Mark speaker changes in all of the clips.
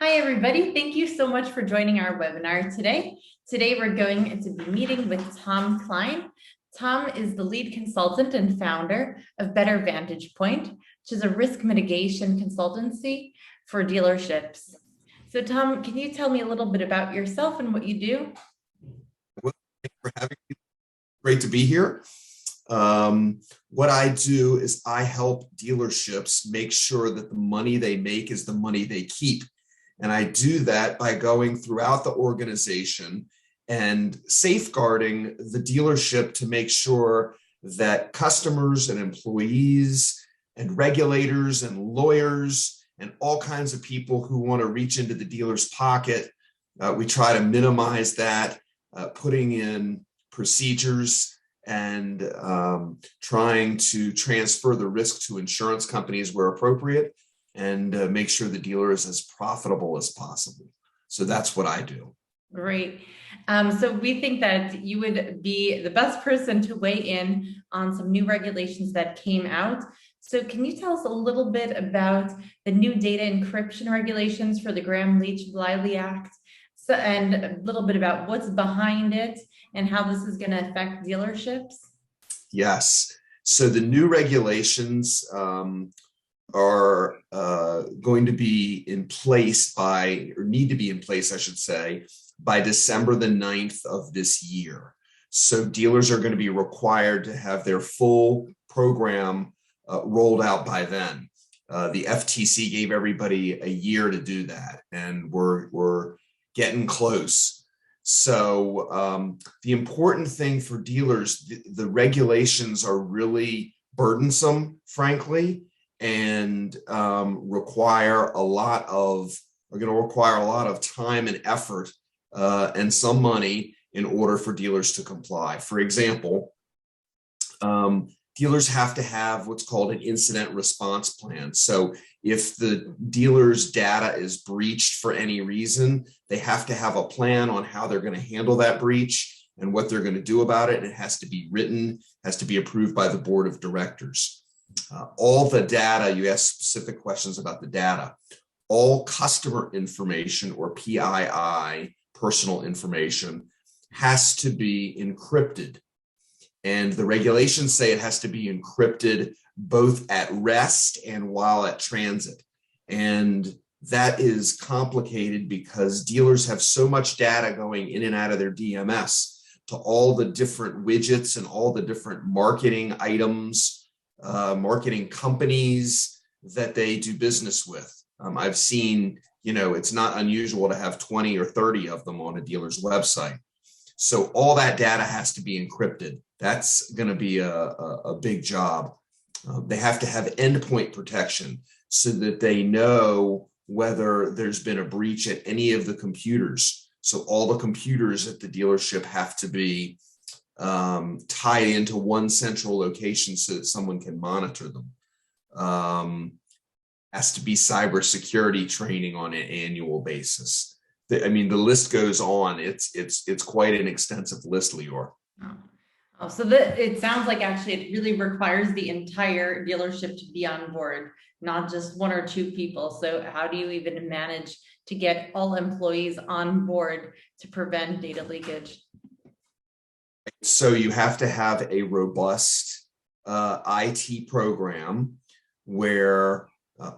Speaker 1: Hi, everybody. Thank you so much for joining our webinar today. Today, we're going to be meeting with Tom Kline. Tom is the lead consultant and founder of Better Vantage Point, which is a risk mitigation consultancy for dealerships. So, Tom, can you tell me a little bit about yourself and what you do?
Speaker 2: Well, thanks for having me. Great to be here. What I do is I help dealerships make sure that the money they make is the money they keep. And I do that by going throughout the organization and safeguarding the dealership to make sure that customers and employees and regulators and lawyers and all kinds of people who want to reach into the dealer's pocket, we try to minimize that, putting in procedures and trying to transfer the risk to insurance companies where appropriate, and make sure the dealer is as profitable as possible. So that's what I do.
Speaker 1: Great. So we think that you would be the best person to weigh in on some new regulations that came out. So can you tell us a little bit about the new data encryption regulations for the Graham Leach Bliley Act, and a little bit about what's behind it and how this is going to affect dealerships?
Speaker 2: Yes. So the new regulations are going to be in place or need to be in place, I should say, by December the 9th of this year. So dealers are going to be required to have their full program rolled out by then. The FTC gave everybody a year to do that, and we're getting close. So the important thing for dealers, the regulations are really burdensome, frankly, and are going to require a lot of time and effort and some money in order for dealers to comply. For example, dealers have to have what's called an incident response plan. So if the dealer's data is breached for any reason, they have to have a plan on how they're going to handle that breach and what they're going to do about it. And it has to be written, has to be approved by the board of directors. All the data, you ask specific questions about the data, all customer information, or PII, personal information, has to be encrypted. And the regulations say it has to be encrypted both at rest and while at transit. And that is complicated because dealers have so much data going in and out of their DMS to all the different widgets and all the different marketing items, marketing companies that they do business with. I've seen, it's not unusual to have 20 or 30 of them on a dealer's website. So all that data has to be encrypted. That's going to be a big job. They have to have endpoint protection so that they know whether there's been a breach at any of the computers. So all the computers at the dealership have to be tied into one central location so that someone can monitor them. Has to be cybersecurity training on an annual basis. I mean, the list goes on. It's quite an extensive list, Leor.
Speaker 1: Oh, so it sounds like actually it really requires the entire dealership to be on board, not just one or two people. So how do you even manage to get all employees on board to prevent data leakage?
Speaker 2: So you have to have a robust IT program where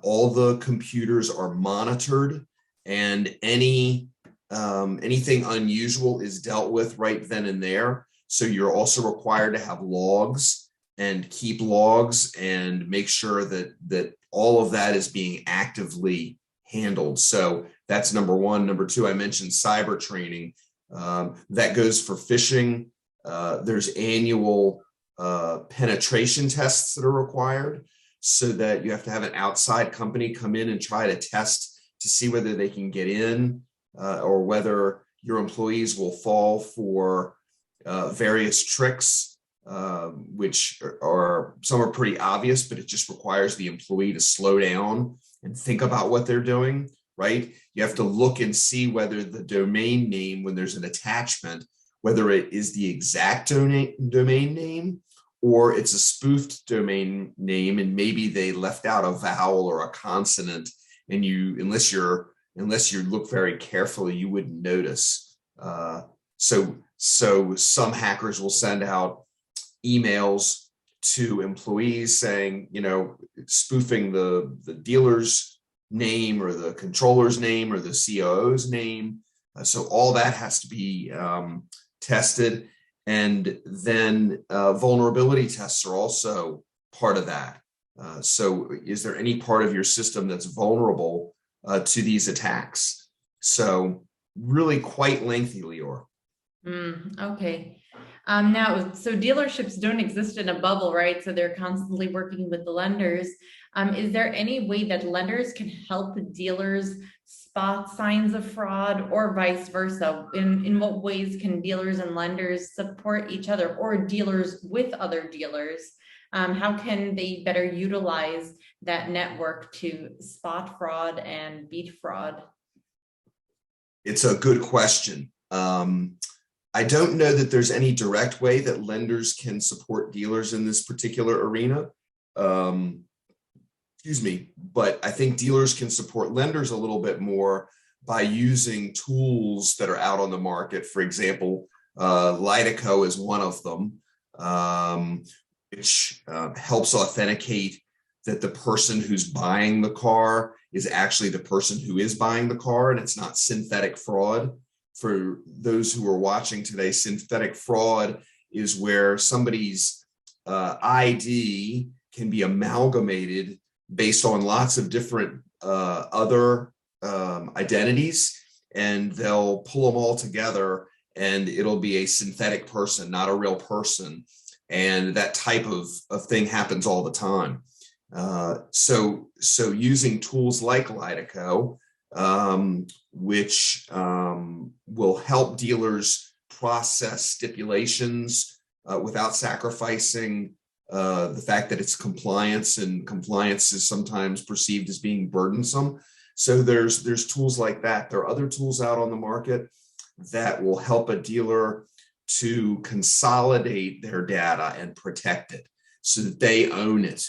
Speaker 2: all the computers are monitored and anything unusual is dealt with right then and there. So you're also required to have logs and keep logs and make sure that all of that is being actively handled. So that's number one. Number two, I mentioned cyber training. That goes for phishing. There's annual penetration tests that are required, so that you have to have an outside company come in and try to test to see whether they can get in or whether your employees will fall for various tricks, which are some are pretty obvious, but it just requires the employee to slow down and think about what they're doing, right? You have to look and see whether the domain name, when there's an attachment, whether it is the exact domain name or it's a spoofed domain name and maybe they left out a vowel or a consonant, and unless you're unless you look very carefully, you wouldn't notice. So some hackers will send out emails to employees saying, spoofing the dealer's name or the controller's name or the COO's name. So all that has to be tested. And then vulnerability tests are also part of that. So is there any part of your system that's vulnerable to these attacks? So really quite lengthy, Leor.
Speaker 1: Okay. Now, so dealerships don't exist in a bubble, right? So they're constantly working with the lenders. Is there any way that lenders can help dealers spot signs of fraud, or vice versa? In what ways can dealers and lenders support each other, or dealers with other dealers? How can they better utilize that network to spot fraud and beat fraud?
Speaker 2: It's a good question. I don't know that there's any direct way that lenders can support dealers in this particular arena. But I think dealers can support lenders a little bit more by using tools that are out on the market. For example, Lightico is one of them, which helps authenticate that the person who's buying the car is actually the person who is buying the car, and it's not synthetic fraud. For those who are watching today, synthetic fraud is where somebody's ID can be amalgamated based on lots of different other identities, and they'll pull them all together and it'll be a synthetic person, not a real person. And that type of thing happens all the time. So using tools like Lightico, which will help dealers process stipulations without sacrificing the fact that it's compliance, and compliance is sometimes perceived as being burdensome. So there's tools like that. There are other tools out on the market that will help a dealer to consolidate their data and protect it so that they own it.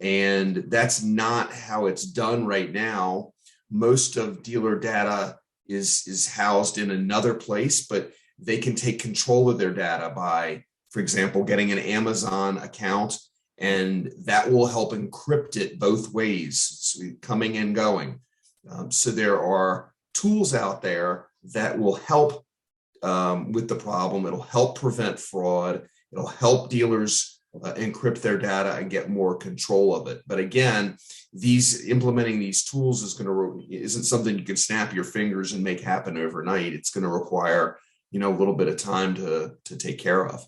Speaker 2: And that's not how it's done right now. Most of dealer data is housed in another place, but they can take control of their data by, for example, getting an Amazon account, and that will help encrypt it both ways, coming and going. So there are tools out there that will help with the problem. It'll help prevent fraud. It'll help dealers encrypt their data and get more control of it. But again, implementing these tools isn't something you can snap your fingers and make happen overnight. It's going to require, a little bit of time to take care of.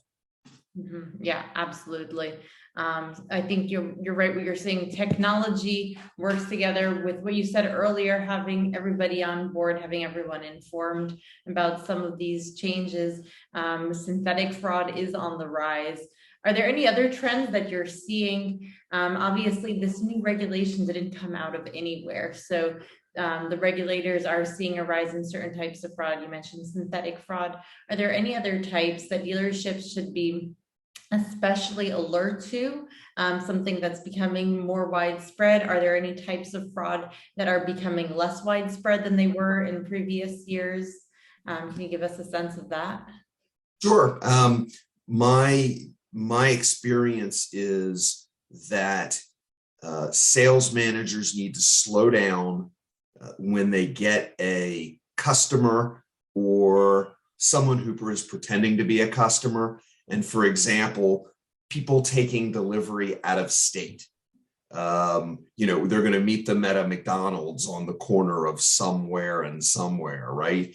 Speaker 1: Mm-hmm. Yeah, absolutely. I think you're right what you're saying. Technology works together with what you said earlier, having everybody on board, having everyone informed about some of these changes. Synthetic fraud is on the rise. Are there any other trends that you're seeing? Obviously, this new regulation didn't come out of anywhere. So the regulators are seeing a rise in certain types of fraud. You mentioned synthetic fraud. Are there any other types that dealerships should be especially alert to, something that's becoming more widespread? Are there any types of fraud that are becoming less widespread than they were in previous years? Can you give us a sense of that?
Speaker 2: Sure. My experience is that sales managers need to slow down when they get a customer or someone who is pretending to be a customer. And for example, people taking delivery out of state. They're going to meet them at a McDonald's on the corner of somewhere and somewhere, right?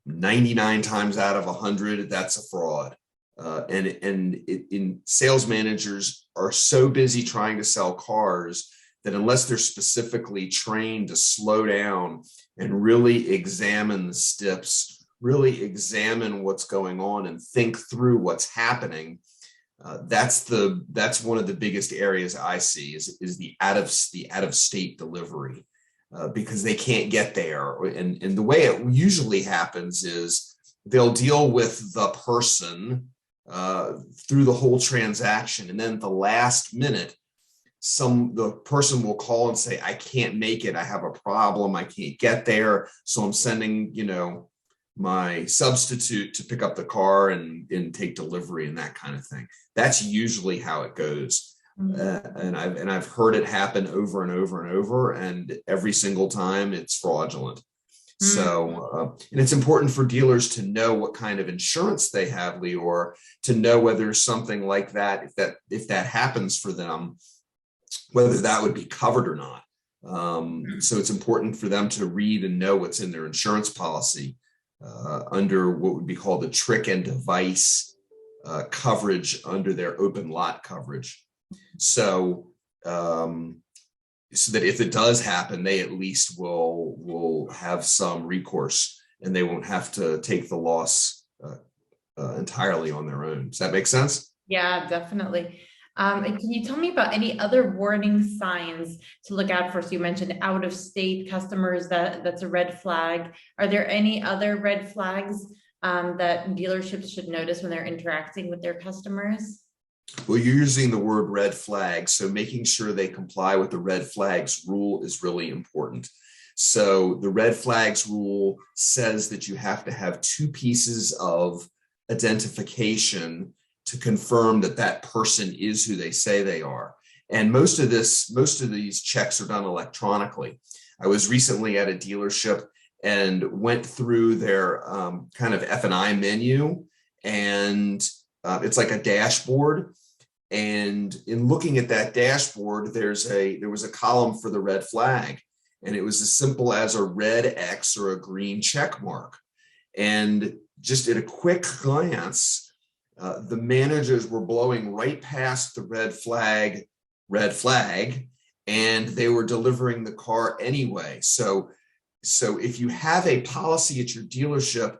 Speaker 2: 99 times out of 100, that's a fraud. And sales managers are so busy trying to sell cars that unless they're specifically trained to slow down and really examine the steps, really examine what's going on and think through what's happening, that's one of the biggest areas I see is the out of state delivery, because they can't get there. And the way it usually happens is they'll deal with the person through the whole transaction, and then at the last minute the person will call and say, I can't make it. I have a problem. I can't get there. So I'm sending, my substitute to pick up the car and take delivery and that kind of thing. That's usually how it goes. And I've heard it happen over and over and over, and every single time it's fraudulent. So, and it's important for dealers to know what kind of insurance they have, Leor, to know whether something like that, if that happens for them, whether that would be covered or not. So it's important for them to read and know what's in their insurance policy under what would be called the trick and device coverage under their open lot coverage. So, so that if it does happen, they at least will have some recourse and they won't have to take the loss entirely on their own. Does that make sense?
Speaker 1: Yeah, definitely. And can you tell me about any other warning signs to look out for? So you mentioned out-of-state customers, that's a red flag. Are there any other red flags that dealerships should notice when they're interacting with their customers?
Speaker 2: Well, you're using the word red flag, so making sure they comply with the red flags rule is really important. So the red flags rule says that you have to have 2 pieces of identification to confirm that that person is who they say they are. And most of these checks are done electronically. I was recently at a dealership and went through their kind of F&I menu, and it's like a dashboard. And in looking at that dashboard, there was a column for the red flag, and it was as simple as a red X or a green check mark. And just at a quick glance, the managers were blowing right past the red flag, and they were delivering the car anyway. So if you have a policy at your dealership,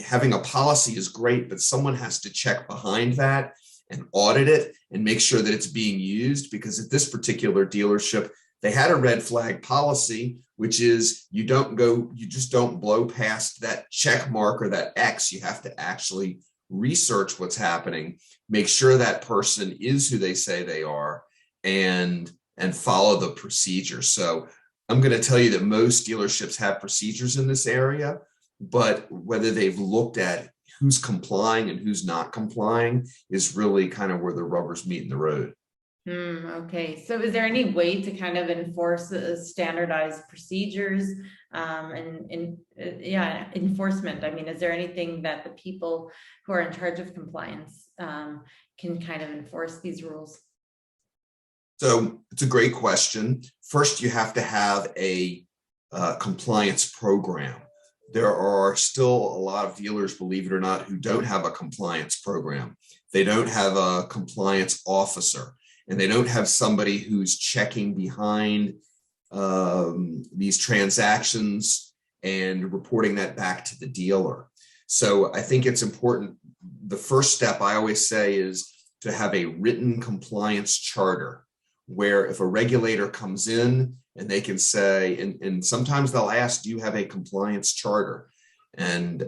Speaker 2: having a policy is great, but someone has to check behind that and audit it and make sure that it's being used, because at this particular dealership, they had a red flag policy, which is you just don't blow past that check mark or that X. You have to actually research what's happening, make sure that person is who they say they are, and follow the procedure. So I'm going to tell you that most dealerships have procedures in this area, but whether they've looked at who's complying and who's not complying is really kind of where the rubber's meeting the road.
Speaker 1: Okay, so is there any way to kind of enforce standardized procedures and enforcement? I mean, is there anything that the people who are in charge of compliance can kind of enforce these rules?
Speaker 2: So it's a great question. First, you have to have a compliance program. There are still a lot of dealers, believe it or not, who don't have a compliance program. They don't have a compliance officer, and they don't have somebody who's checking behind these transactions and reporting that back to the dealer. So I think it's important. The first step I always say is to have a written compliance charter, where if a regulator comes in and they can say, and sometimes they'll ask, do you have a compliance charter? And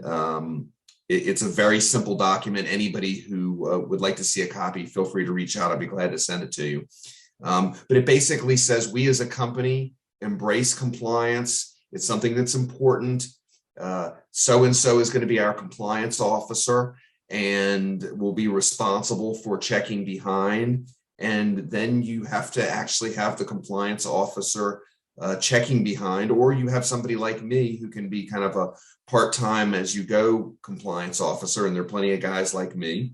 Speaker 2: it's a very simple document. Anybody who would like to see a copy, feel free to reach out. I'll be glad to send it to you. But it basically says we as a company embrace compliance. It's something that's important. So-and-so is going to be our compliance officer and will be responsible for checking behind. And then you have to actually have the compliance officer checking behind, or you have somebody like me who can be kind of a part-time as you go compliance officer. And there are plenty of guys like me.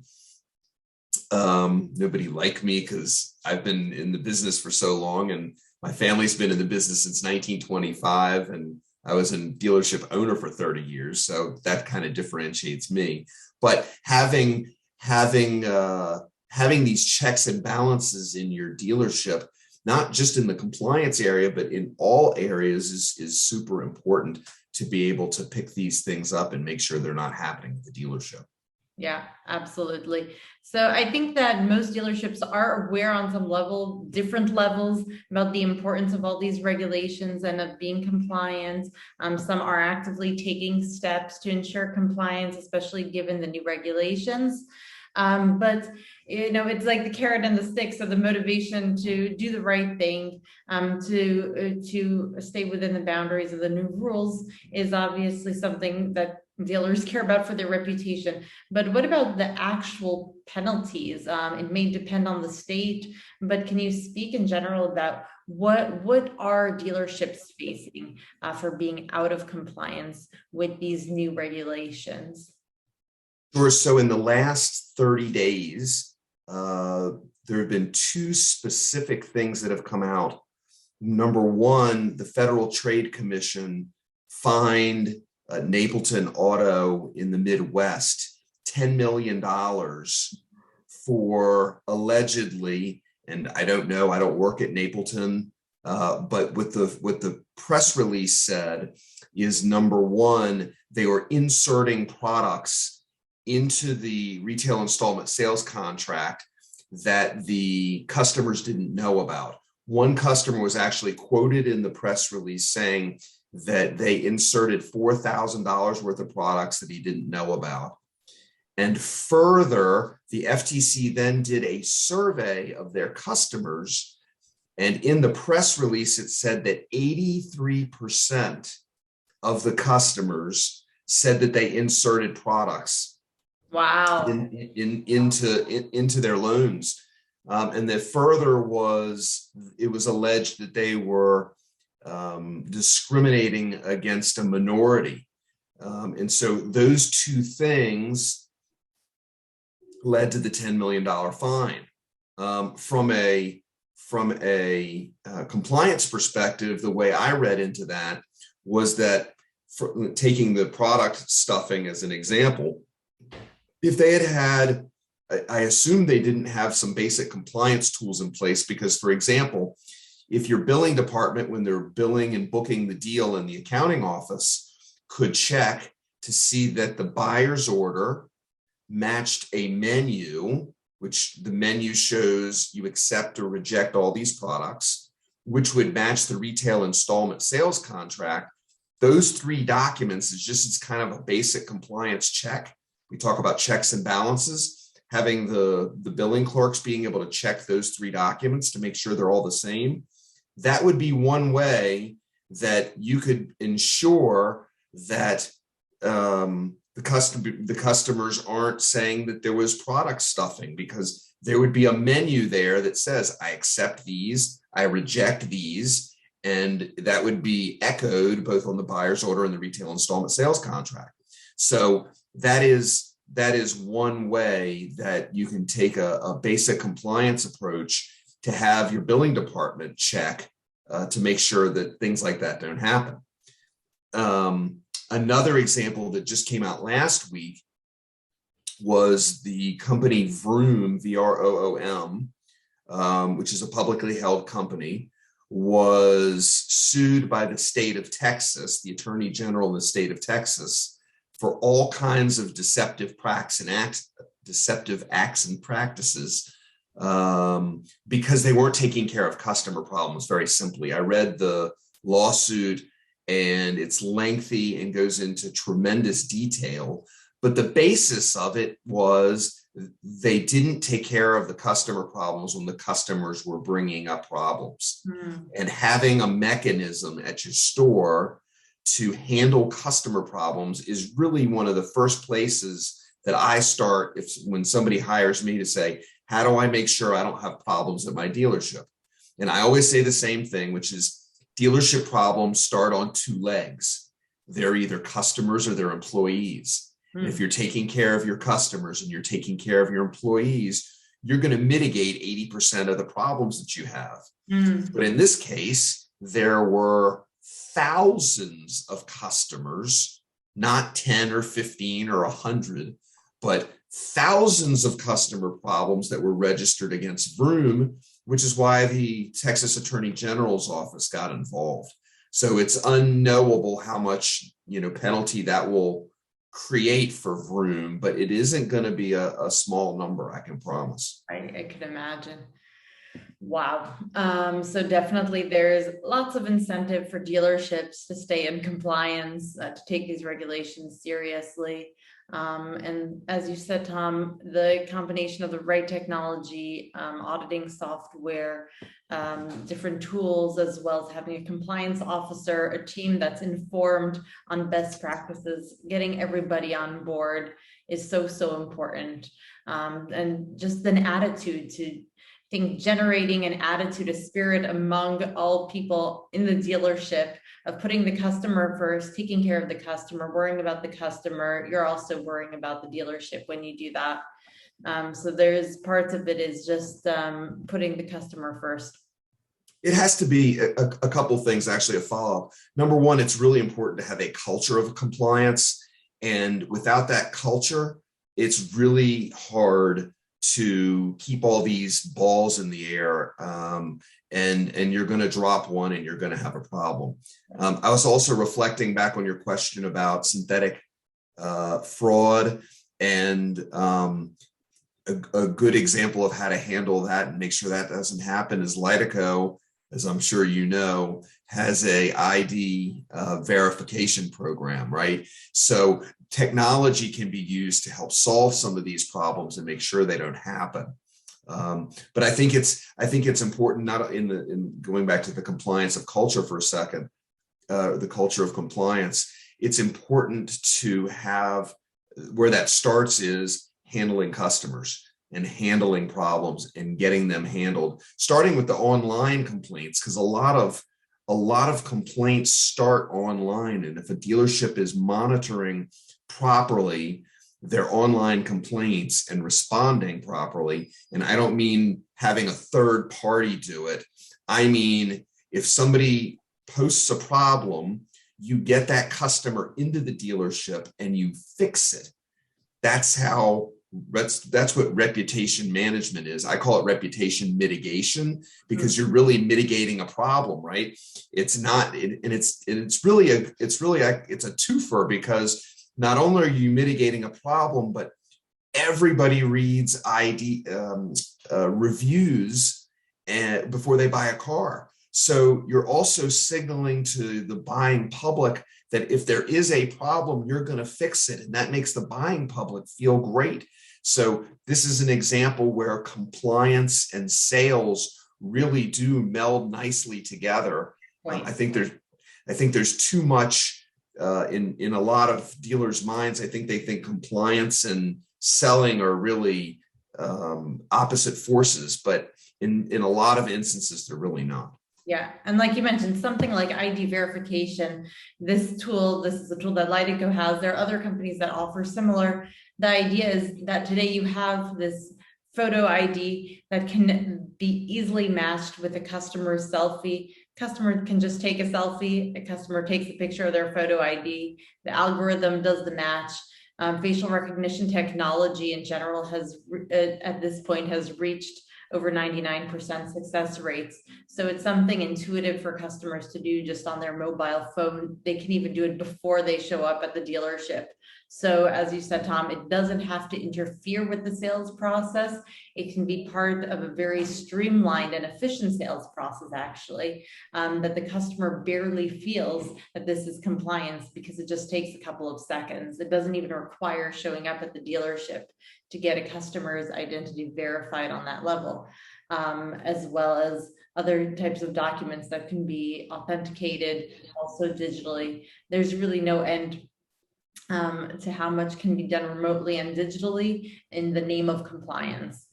Speaker 2: Nobody like me because I've been in the business for so long, and my family's been in the business since 1925, and I was a dealership owner for 30 years. So that kind of differentiates me. But having these checks and balances in your dealership, not just in the compliance area, but in all areas is super important to be able to pick these things up and make sure they're not happening at the dealership.
Speaker 1: Yeah, absolutely. So I think that most dealerships are aware on some level, different levels, about the importance of all these regulations and of being compliant. Some are actively taking steps to ensure compliance, especially given the new regulations. But it's like the carrot and the stick. So the motivation to do the right thing, to stay within the boundaries of the new rules is obviously something that dealers care about for their reputation. But what about the actual penalties? It may depend on the state, but can you speak in general about what are dealerships facing for being out of compliance with these new regulations?
Speaker 2: Sure. So in the last 30 days, there have been two specific things that have come out. Number one, the Federal Trade Commission fined Napleton Auto in the Midwest $10 million for allegedly, and I don't know, I don't work at Napleton, but what the press release said is, number one, they were inserting products into the retail installment sales contract that the customers didn't know about. One customer was actually quoted in the press release saying that they inserted $4,000 worth of products that he didn't know about. And further, the FTC then did a survey of their customers. And in the press release, it said that 83% of the customers said that they inserted products
Speaker 1: Wow.
Speaker 2: into their loans. And that further it was alleged that they were discriminating against a minority. And so those two things led to the $10 million fine. From a compliance perspective, the way I read into that was that, taking the product stuffing as an example, if they had I assume they didn't have some basic compliance tools in place, because, for example, if your billing department, when they're billing and booking the deal in the accounting office, could check to see that the buyer's order matched a menu, which the menu shows you accept or reject all these products, which would match the retail installment sales contract. Those three documents it's kind of a basic compliance check. We talk about checks and balances. Having the billing clerks being able to check those three documents to make sure they're all the same. That would be one way that you could ensure that the customers aren't saying that there was product stuffing, because there would be a menu there that says, I accept these, I reject these, and that would be echoed both on the buyer's order and the retail installment sales contract. So that is one way that you can take a basic compliance approach to have your billing department check to make sure that things like that don't happen. Another example that just came out last week was the company Vroom, VROOM, which is a publicly held company, was sued by the state of Texas, the Attorney General in the state of Texas, for all kinds of deceptive acts and practices, because they weren't taking care of customer problems. Very simply, I read the lawsuit, and it's lengthy and goes into tremendous detail, but the basis of it was they didn't take care of the customer problems when the customers were bringing up problems. And having a mechanism at your store to handle customer problems is really one of the first places that I start when somebody hires me to say, how do I make sure I don't have problems at my dealership? And I always say the same thing, which is dealership problems start on two legs. They're either customers or they're employees. And if you're taking care of your customers and you're taking care of your employees, you're going to mitigate 80% of the problems that you have. But in this case, there were thousands of customers, not 10 or 15 or 100, but thousands of customer problems that were registered against Vroom, which is why the Texas Attorney General's office got involved. So it's unknowable how much penalty that will create for Vroom, but it isn't going to be a small number, I can promise.
Speaker 1: I could imagine. Wow. So definitely there's lots of incentive for dealerships to stay in compliance, to take these regulations seriously. And as you said, Tom, the combination of the right technology, auditing software, different tools, as well as having a compliance officer, a team that's informed on best practices, getting everybody on board is so, so important. And just an attitude to think generating an attitude, a spirit among all people in the dealership of putting the customer first, taking care of the customer, worrying about the customer. You're also worrying about the dealership when you do that. So there's parts of it is just putting the customer first.
Speaker 2: It has to be a couple things, actually, a follow-up. Number one, it's really important to have a culture of compliance. And without that culture, it's really hard to keep all these balls in the air, and you're going to drop one and you're going to have a problem. I was also reflecting back on your question about synthetic fraud, and a good example of how to handle that and make sure that doesn't happen is Lightico, as I'm sure you know, has a ID verification program, right? So technology can be used to help solve some of these problems and make sure they don't happen. But I think it's important, not in going back to the compliance of culture for a second, the culture of compliance. It's important to have, where that starts is handling customers and handling problems and getting them handled, starting with the online complaints, because a lot of complaints start online. And if a dealership is monitoring properly their online complaints and responding properly, and I don't mean having a third party do it, I mean, if somebody posts a problem, you get that customer into the dealership and you fix it. That's what reputation management is. I call it reputation mitigation, because you're really mitigating a problem, right? It's not, and it's really a twofer, because not only are you mitigating a problem, but everybody reads reviews before they buy a car. So you're also signaling to the buying public that if there is a problem, you're going to fix it. And that makes the buying public feel great. So this is an example where compliance and sales really do meld nicely together. I think there's too much in a lot of dealers' minds. I think they think compliance and selling are really opposite forces, but in a lot of instances, they're really not.
Speaker 1: Yeah, and like you mentioned, something like ID verification, this is a tool that Lightico has. There are other companies that offer similar. The idea is that today you have this photo ID that can be easily matched with a customer's selfie. Customer can just take a selfie, a customer takes a picture of their photo ID, the algorithm does the match. Facial recognition technology in general has, at this point, has reached over 99% success rates. So it's something intuitive for customers to do just on their mobile phone. They can even do it before they show up at the dealership. So as you said, Tom, it doesn't have to interfere with the sales process. It can be part of a very streamlined and efficient sales process, actually, that the customer barely feels that this is compliance, because it just takes a couple of seconds. It doesn't even require showing up at the dealership to get a customer's identity verified on that level, as well as other types of documents that can be authenticated also digitally. There's really no end to how much can be done remotely and digitally in the name of compliance.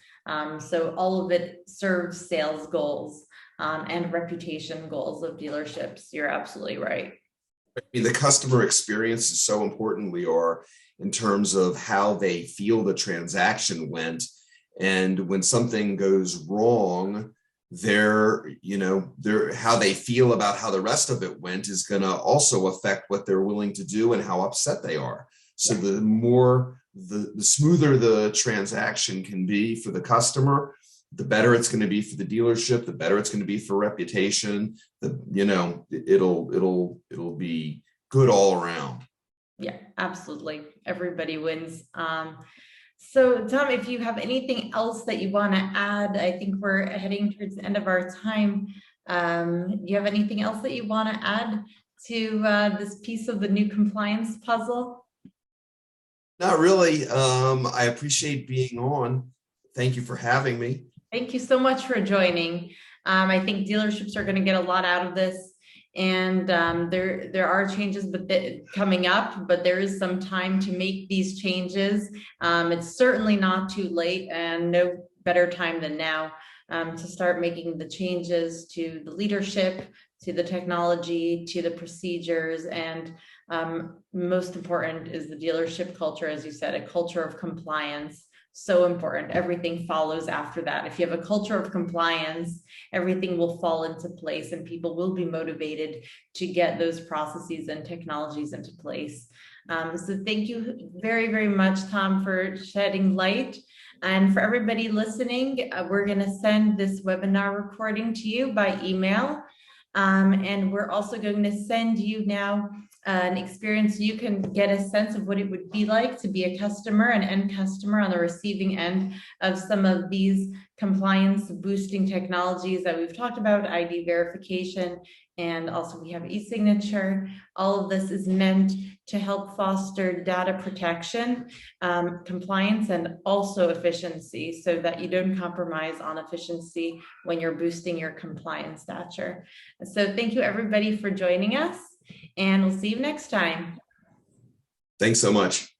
Speaker 1: So all of it serves sales goals and reputation goals of dealerships. You're absolutely right.
Speaker 2: I mean, the customer experience is so important, Leor, in terms of how they feel the transaction went. And when something goes wrong, how they feel about how the rest of it went is going to also affect what they're willing to do and how upset they are. So the smoother the transaction can be for the customer, the better it's going to be for the dealership, the better it's going to be for reputation. It'll be good all around.
Speaker 1: Yeah, absolutely. Everybody wins. So Tom, if you have anything else that you want to add, I think we're heading towards the end of our time. Do you have anything else that you want to add to this piece of the new compliance puzzle?
Speaker 2: Not really. I appreciate being on. Thank you for having me.
Speaker 1: Thank you so much for joining. I think dealerships are going to get a lot out of this, and there are changes coming up, but there is some time to make these changes. It's certainly not too late, and no better time than now to start making the changes to the leadership, to the technology, to the procedures, and most important is the dealership culture, as you said, a culture of compliance. So important. Everything follows after that. If you have a culture of compliance, everything will fall into place and people will be motivated to get those processes and technologies into place. So thank you very, very much, Tom, for shedding light. And for everybody listening, we're going to send this webinar recording to you by email. And we're also going to send you now an experience so you can get a sense of what it would be like to be a customer, an end customer on the receiving end of some of these compliance boosting technologies that we've talked about, ID verification, and also we have e-signature. All of this is meant to help foster data protection, compliance, and also efficiency so that you don't compromise on efficiency when you're boosting your compliance stature. So thank you everybody for joining us, and we'll see you next time.
Speaker 2: Thanks so much.